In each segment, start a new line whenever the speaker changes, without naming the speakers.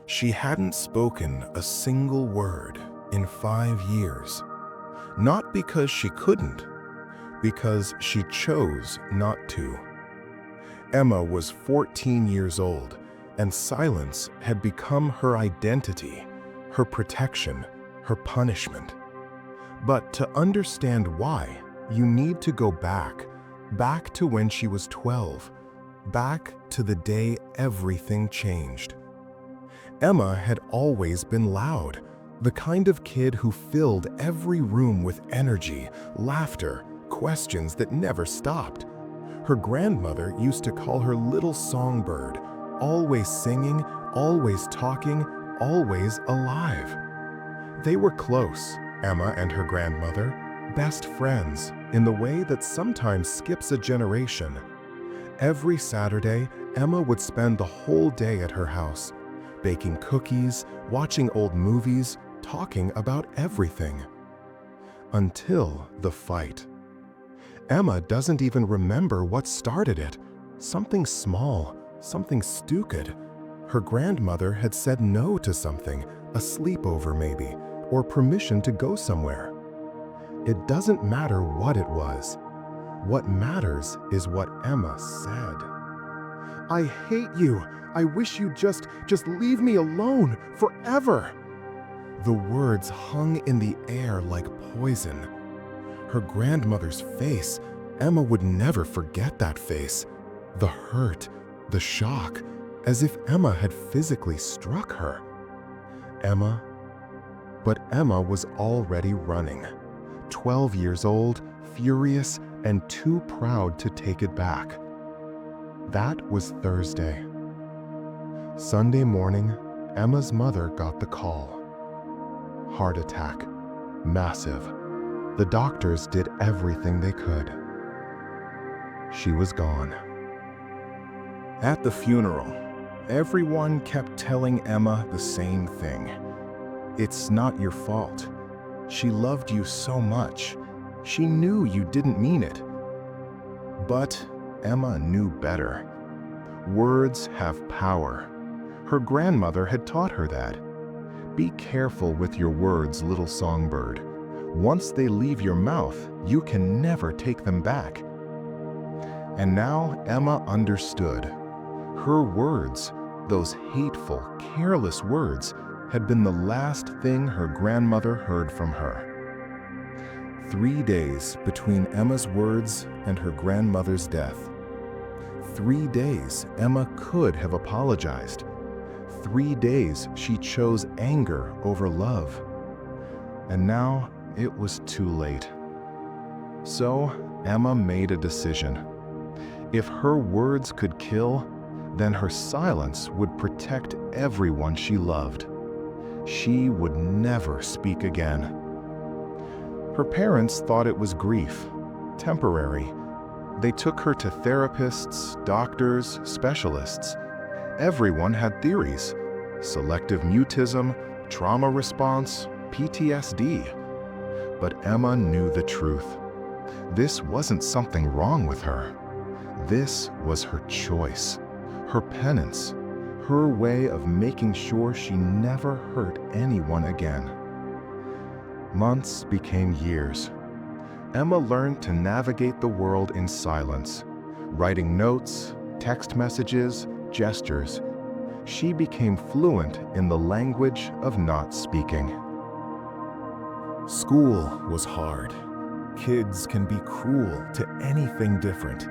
She hadn't spoken a single word in 5 years. Not because she couldn't, because she chose not to. Emma was 14 years old, and silence had become her identity, her protection, her punishment. But to understand why, you need to go back to when she was 12, back to the day everything changed. Emma had always been loud, the kind of kid who filled every room with energy, laughter, questions that never stopped. Her grandmother used to call her little songbird, always singing, always talking, always alive. They were close, Emma and her grandmother, best friends in the way that sometimes skips a generation. Every Saturday, Emma would spend the whole day at her house, baking cookies, watching old movies, talking about everything. Until the fight. Emma doesn't even remember what started it. Something small, something stupid. Her grandmother had said no to something, a sleepover maybe, or permission to go somewhere. It doesn't matter what it was. What matters is what Emma said. "I hate you. I wish you'd just leave me alone forever." The words hung in the air like poison. Her grandmother's face, Emma would never forget that face. The hurt, the shock, as if Emma had physically struck her. But Emma was already running. 12 years old, furious, and too proud to take it back. That was Thursday. Sunday morning, Emma's mother got the call. Heart attack. Massive. The doctors did everything they could. She was gone. At the funeral, everyone kept telling Emma the same thing. "It's not your fault. She loved you so much. She knew you didn't mean it." But Emma knew better. Words have power. Her grandmother had taught her that. Be careful with your words, little songbird. Once they leave your mouth, you can never take them back. And now Emma understood. Her words, those hateful, careless words, had been the last thing her grandmother heard from her. 3 days between Emma's words and her grandmother's death. 3 days Emma could have apologized. 3 days she chose anger over love. And now it was too late. So Emma made a decision. If her words could kill, then her silence would protect everyone she loved. She would never speak again. Her parents thought it was grief, temporary. They took her to therapists, doctors, specialists. Everyone had theories: selective mutism, trauma response, PTSD. But Emma knew the truth. This wasn't something wrong with her. This was her choice, her penance, her way of making sure she never hurt anyone again. Months became years. Emma learned to navigate the world in silence, writing notes, text messages, gestures. She became fluent in the language of not speaking. School was hard. Kids can be cruel to anything different.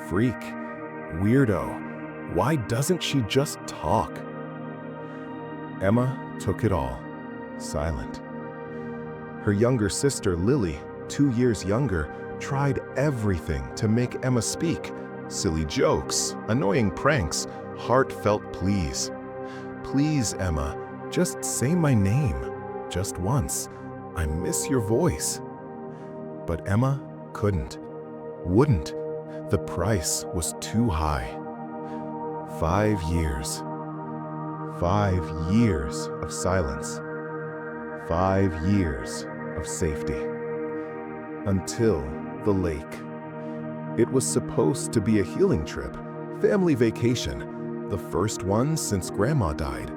Freak, weirdo, why doesn't she just talk? Emma took it all, silent. Her younger sister, Lily, 2 years younger, tried everything to make Emma speak. Silly jokes, annoying pranks, heartfelt pleas. "Please, Emma, just say my name, just once. I miss your voice." But Emma couldn't, wouldn't. The price was too high. 5 years. 5 years of silence. 5 years of safety. Until the lake. It was supposed to be a healing trip, family vacation, the first one since Grandma died.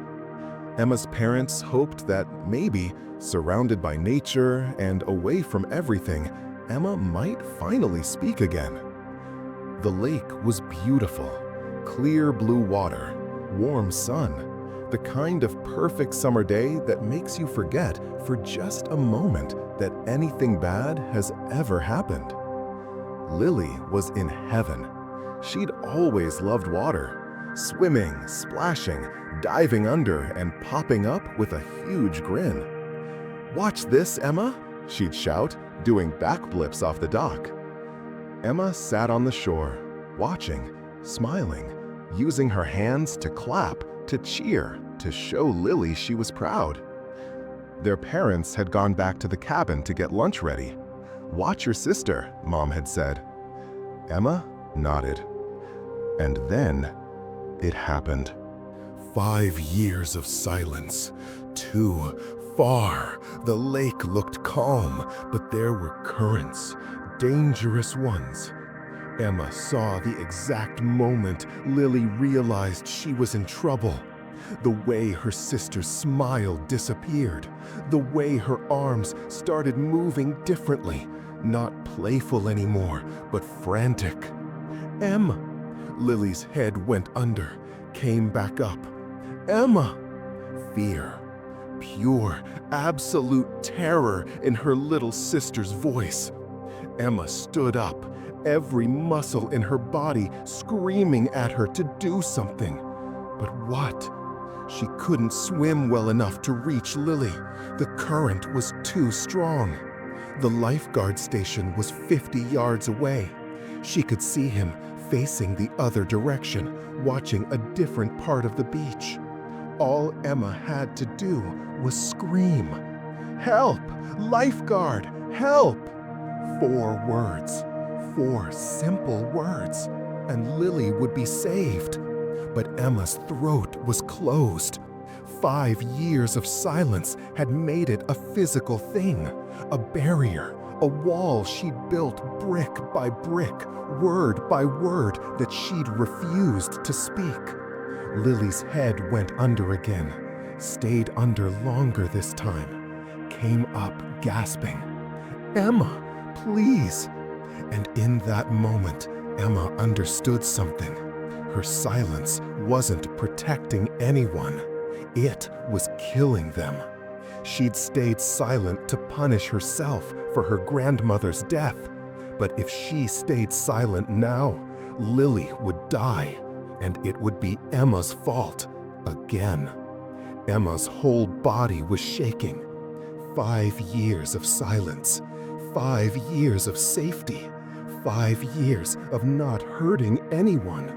Emma's parents hoped that maybe, surrounded by nature and away from everything, Emma might finally speak again. The lake was beautiful. Clear blue water, warm sun, the kind of perfect summer day that makes you forget for just a moment that anything bad has ever happened. Lily was in heaven. She'd always loved water, swimming, splashing, diving under, and popping up with a huge grin. "Watch this, Emma," she'd shout, doing backflips off the dock. Emma sat on the shore, watching, smiling, using her hands to clap, to cheer, to show Lily she was proud. Their parents had gone back to the cabin to get lunch ready. "Watch your sister," Mom had said. Emma nodded. And then it happened. 5 years of silence. Too far. The lake looked calm, but there were currents, dangerous ones. Emma saw the exact moment Lily realized she was in trouble. The way her sister's smile disappeared, the way her arms started moving differently, not playful anymore, but frantic. "Emma!" Lily's head went under, came back up. "Emma!" Fear, pure, absolute terror in her little sister's voice. Emma stood up, every muscle in her body screaming at her to do something. But what? She couldn't swim well enough to reach Lily. The current was too strong. The lifeguard station was 50 yards away. She could see him facing the other direction, watching a different part of the beach. All Emma had to do was scream, "Help! Lifeguard! Help!" 4 words, 4 simple words, and Lily would be saved. But Emma's throat was closed. 5 years of silence had made it a physical thing, a barrier, a wall she'd built brick by brick, word by word that she'd refused to speak. Lily's head went under again, stayed under longer this time, came up gasping, "Emma, please!" And in that moment, Emma understood something. Her silence wasn't protecting anyone. It was killing them. She'd stayed silent to punish herself for her grandmother's death. But if she stayed silent now, Lily would die, and it would be Emma's fault again. Emma's whole body was shaking. 5 years of silence, 5 years of safety, 5 years of not hurting anyone.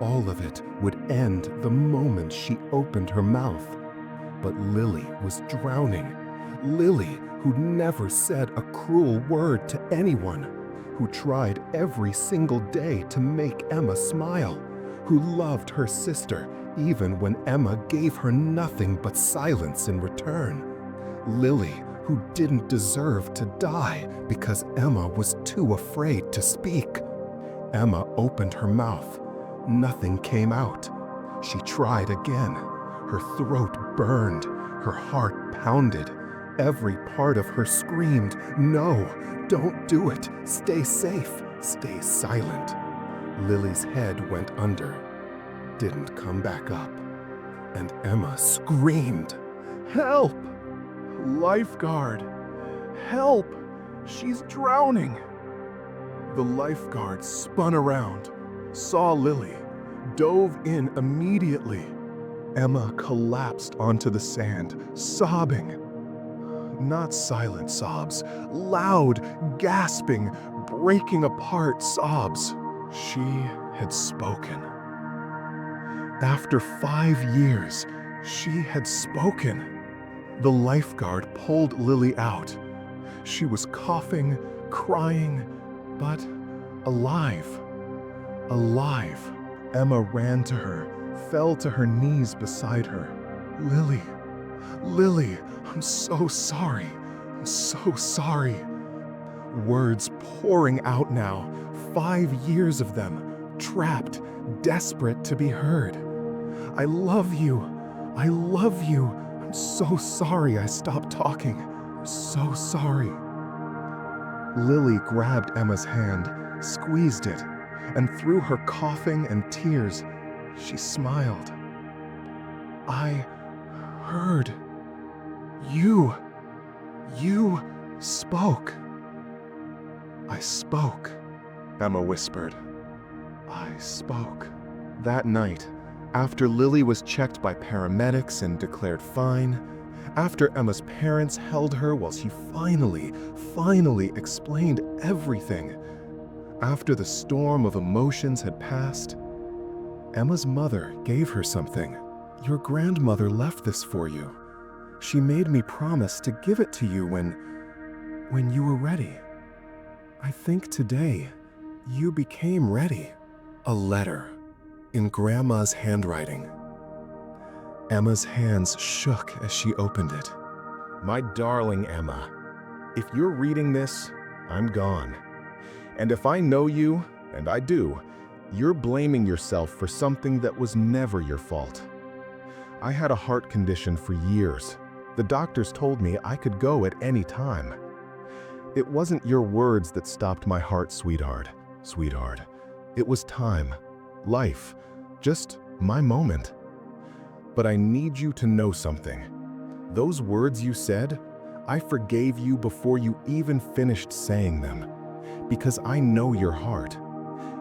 All of it would end the moment she opened her mouth. But Lily was drowning. Lily, who'd never said a cruel word to anyone, who tried every single day to make Emma smile, who loved her sister even when Emma gave her nothing but silence in return. Lily, who didn't deserve to die because Emma was too afraid to speak. Emma opened her mouth. Nothing came out. She tried again. Her throat burned. Her heart pounded. Every part of her screamed, "No, don't do it. Stay safe. Stay silent." Lily's head went under, didn't come back up. And Emma screamed, "Help! Lifeguard! Help! She's drowning!" The lifeguard spun around, saw Lily, dove in immediately. Emma collapsed onto the sand, sobbing. Not silent sobs, loud, gasping, breaking apart sobs. She had spoken. After 5 years, she had spoken. The lifeguard pulled Lily out. She was coughing, crying, but alive. Alive. Emma ran to her, fell to her knees beside her. "Lily, Lily, I'm so sorry. I'm so sorry." Words pouring out now, 5 years of them, trapped, desperate to be heard. "I love you. I love you. I'm so sorry I stopped talking. I'm so sorry. Lily grabbed Emma's hand, squeezed it, and through her coughing and tears, she smiled. I heard you. You spoke. I spoke, Emma whispered. I spoke. That night, after Lily was checked by paramedics and declared fine, after Emma's parents held her while she finally explained everything, after the storm of emotions had passed, Emma's mother gave her something. Your grandmother left this for you. She made me promise to give it to you when you were ready. I think today you became ready. A letter in Grandma's handwriting. Emma's hands shook as she opened it. My darling Emma, if you're reading this, I'm gone. And if I know you, and I do, you're blaming yourself for something that was never your fault. I had a heart condition for years. The doctors told me I could go at any time. It wasn't your words that stopped my heart, sweetheart. It was time, life, just my moment. But I need you to know something. Those words you said, I forgave you before you even finished saying them. Because I know your heart.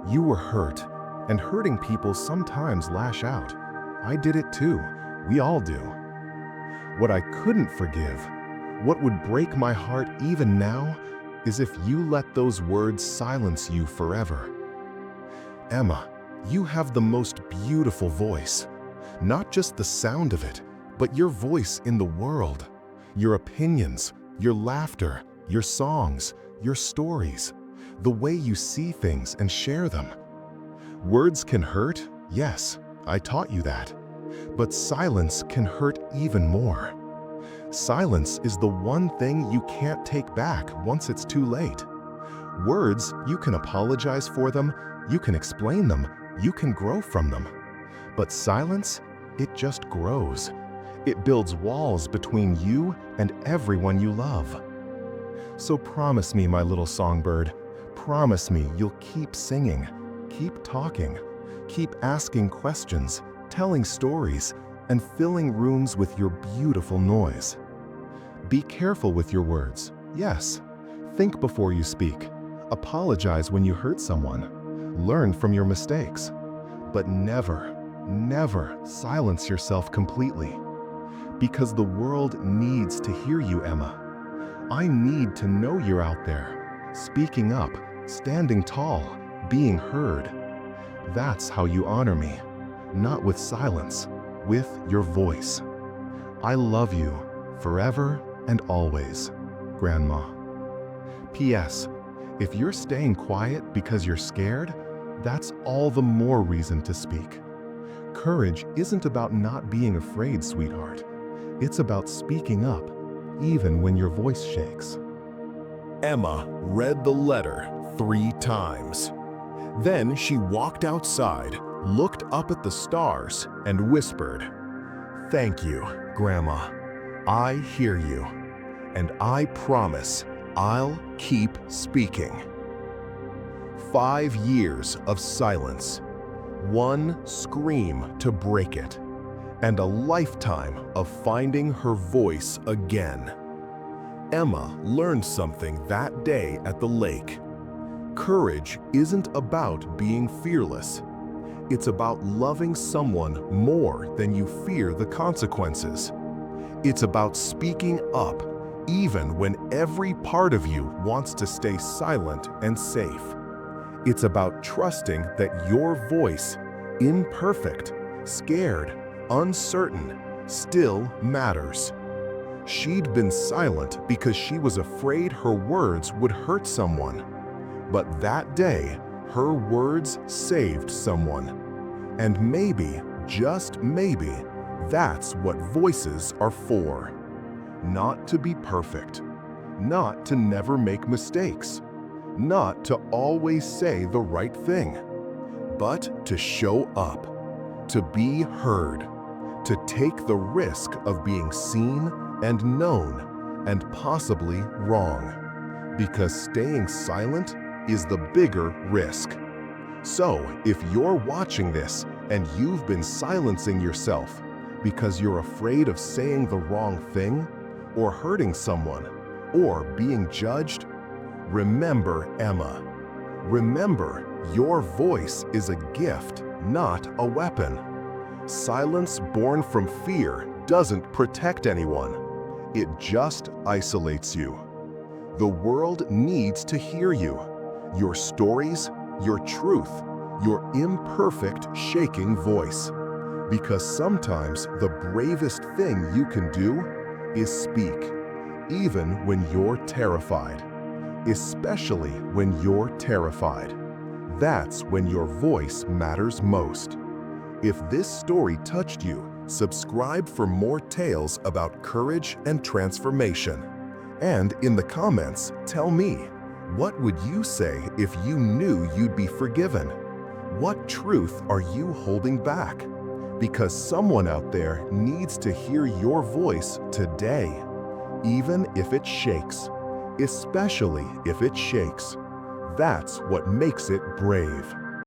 You were hurt, and hurting people sometimes lash out. I did it too. We all do. What I couldn't forgive, what would break my heart even now, is if you let those words silence you forever. Emma, you have the most beautiful voice. Not just the sound of it, but your voice in the world. Your opinions, your laughter, your songs, your stories, the way you see things and share them. Words can hurt, yes, I taught you that. But silence can hurt even more. Silence is the one thing you can't take back once it's too late. Words, you can apologize for them, you can explain them, you can grow from them. But silence, it just grows. It builds walls between you and everyone you love. So promise me, my little songbird, promise me you'll keep singing, keep talking, keep asking questions, telling stories, and filling rooms with your beautiful noise. Be careful with your words, yes. Think before you speak. Apologize when you hurt someone. Learn from your mistakes. But never silence yourself completely. Because the world needs to hear you, Emma. I need to know you're out there, speaking up, standing tall, being heard. That's how you honor me, not with silence, with your voice. I love you forever and always, Grandma. P.S. If you're staying quiet because you're scared, that's all the more reason to speak. Courage isn't about not being afraid, sweetheart. It's about speaking up, even when your voice shakes.
Emma read the letter 3 times. Then she walked outside, looked up at the stars, and whispered, "Thank you, Grandma. I hear you, and I promise I'll keep speaking." 5 years of silence, one scream to break it, and a lifetime of finding her voice again. Emma learned something that day at the lake. Courage isn't about being fearless. It's about loving someone more than you fear the consequences. It's about speaking up, even when every part of you wants to stay silent and safe. It's about trusting that your voice, imperfect, scared, uncertain, still matters. She'd been silent because she was afraid her words would hurt someone. But that day, her words saved someone. And maybe, just maybe, that's what voices are for. Not to be perfect, not to never make mistakes, not to always say the right thing, but to show up, to be heard, to take the risk of being seen and known and possibly wrong, because staying silent is the bigger risk. So, if you're watching this and you've been silencing yourself because you're afraid of saying the wrong thing, or hurting someone, or being judged, remember Emma. Remember, your voice is a gift, not a weapon. Silence born from fear doesn't protect anyone. It just isolates you. The world needs to hear you. Your stories, your truth, your imperfect, shaking voice. Because sometimes the bravest thing you can do is speak, even when you're terrified. Especially when you're terrified. That's when your voice matters most. If this story touched you, subscribe for more tales about courage and transformation. And in the comments, tell me, what would you say if you knew you'd be forgiven? What truth are you holding back? Because someone out there needs to hear your voice today, even if it shakes, especially if it shakes. That's what makes it brave.